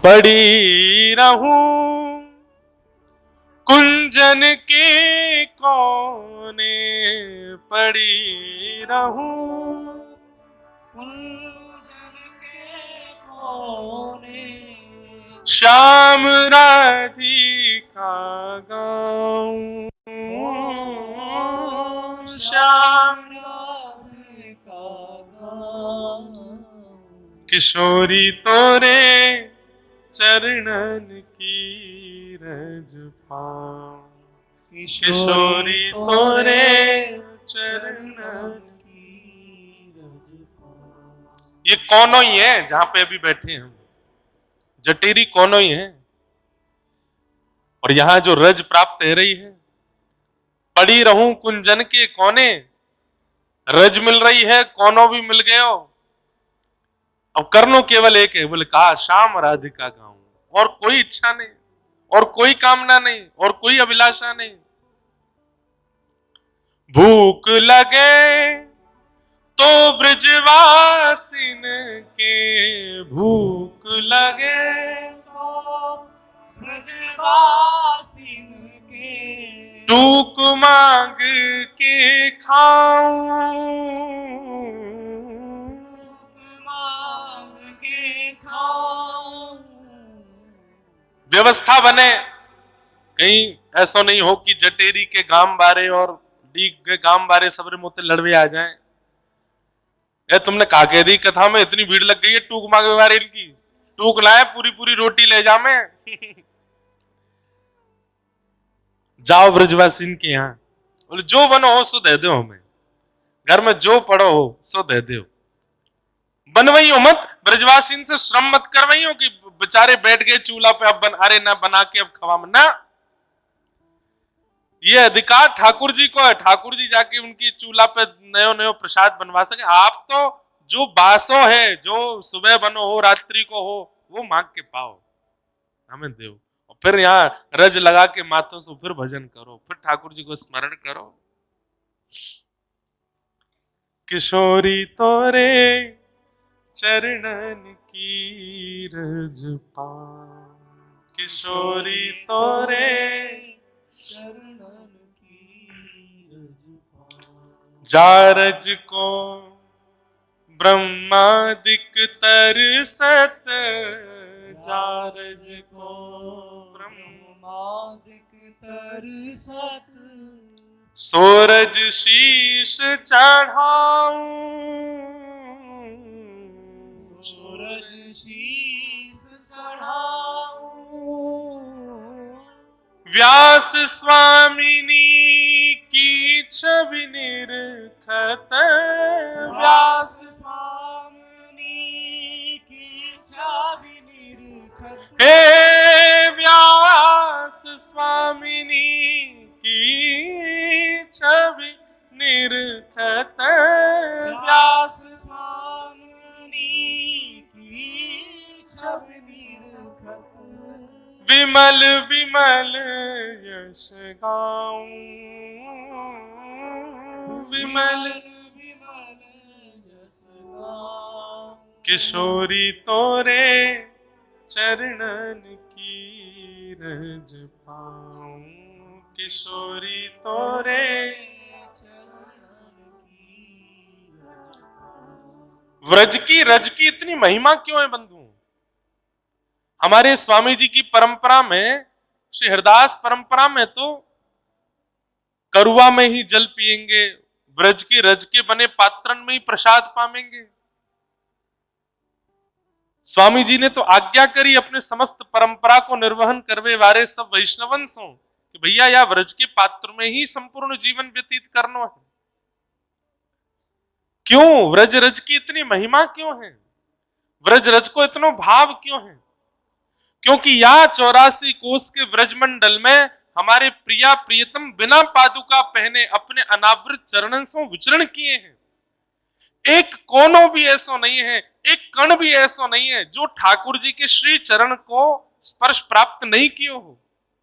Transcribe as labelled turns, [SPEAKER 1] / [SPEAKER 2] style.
[SPEAKER 1] पड़ी रहूं कुंजन के कोने, पड़ी रहूं
[SPEAKER 2] कुंजन के कोने,
[SPEAKER 1] श्याम राधिका गाऊं, श्याम
[SPEAKER 2] राधिका गाऊं,
[SPEAKER 1] किशोरी तोरे चरणन की रज पाऊं, किशोरी तोरे चरणन
[SPEAKER 2] की रज पाऊं।
[SPEAKER 1] ये कौनो ही है जहां पे अभी बैठे हैं, जटेरी कौनो ही है। और यहां जो रज प्राप्त हो रही है, पड़ी रहूं कुंजन के कोने, रज मिल रही है, कोनो भी मिल गयो। अब करनो केवल एक है, बोले कहा श्याम राधिका गाऊं, और कोई इच्छा नहीं, और कोई कामना नहीं, और कोई अभिलाषा नहीं। भूख लगे तो ब्रजवासिन के, भूख लगे
[SPEAKER 2] तो ब्रजवासिन के,
[SPEAKER 1] टूक मांग के खाऊं,
[SPEAKER 2] मांग के खाऊं।
[SPEAKER 1] व्यवस्था बने, कहीं ऐसा नहीं हो कि जटेरी के गांव बारे और दीग के गांव बारे सबरे मोते लड़वे आ जाएं। ये तुमने कहा कह दी कथा में इतनी भीड़ लग गई है टूक मांगे बारे की, टूक लाए पूरी पूरी रोटी ले जा मैं। जाओ ब्रजवासिन के यहाँ, बोले जो बनो हो सो दे दो हमें, घर में जो पड़ो हो सो दे दो, बनवाई हो मत, ब्रजवासिन से श्रम मत करवाई हो कि बेचारे बैठ गए चूल्हा पे, अब अरे ना बना के अब खवा ना। ये अधिकार ठाकुर जी को है, ठाकुर जी जाके उनकी चूल्हा पे नयो नयो प्रसाद बनवा सके। आप तो जो बासो है, जो सुबह बनो हो रात्रि को हो, वो मांग के पाओ, हमें दो। और फिर यहाँ रज लगा के माथों से फिर भजन करो, फिर ठाकुर जी को स्मरण करो। किशोरी तोरे चरणन की रज पाऊं, किशोरी तोरे
[SPEAKER 2] चरणन की रज पाऊं।
[SPEAKER 1] जारज को ब्रह्मादिक तरसत, जारज को
[SPEAKER 2] ब्रह्मादिक तरसत,
[SPEAKER 1] सूरज शीश चढ़ाऊं,
[SPEAKER 2] सूरज शीस चढ़ाऊं।
[SPEAKER 1] व्यास स्वामिनी की छवि निरखत, व्यास
[SPEAKER 2] स्वामिनी की छवि निरखत,
[SPEAKER 1] हे व्यास स्वामिनी की छवि निरखत, व्यास
[SPEAKER 2] स्वामिनी की छवि निरखत,
[SPEAKER 1] विमल विमल यश गाऊं, विमल
[SPEAKER 2] विमल यश गाऊं।
[SPEAKER 1] किशोरी तोरे चरणन की रज पाऊं, किशोरी तोरे
[SPEAKER 2] चरणन की रज पाऊं।
[SPEAKER 1] व्रज की रज की इतनी महिमा क्यों है बंधु? हमारे स्वामी जी की परंपरा में, श्री हरदास परंपरा में तो करुआ में ही जल पिएंगे, ब्रज की रज के बने पात्रन में ही प्रसाद पावेंगे। स्वामी जी ने तो आज्ञा करी अपने समस्त परंपरा को निर्वहन करवे वारे सब वैष्णवंशों कि भैया या व्रज के पात्र में ही संपूर्ण जीवन व्यतीत करना है। क्यों व्रज रज की इतनी महिमा क्यों है? व्रज रज को इतना भाव क्यों है? क्योंकि यहाँ 84 कोस के व्रजमंडल में हमारे प्रिया प्रियतम बिना पादुका पहने अपने अनावृत चरणों से विचरण किए हैं। एक कोनों भी ऐसा नहीं है, एक कण भी ऐसा नहीं है जो ठाकुर जी के श्री चरण को स्पर्श प्राप्त नहीं किए हो।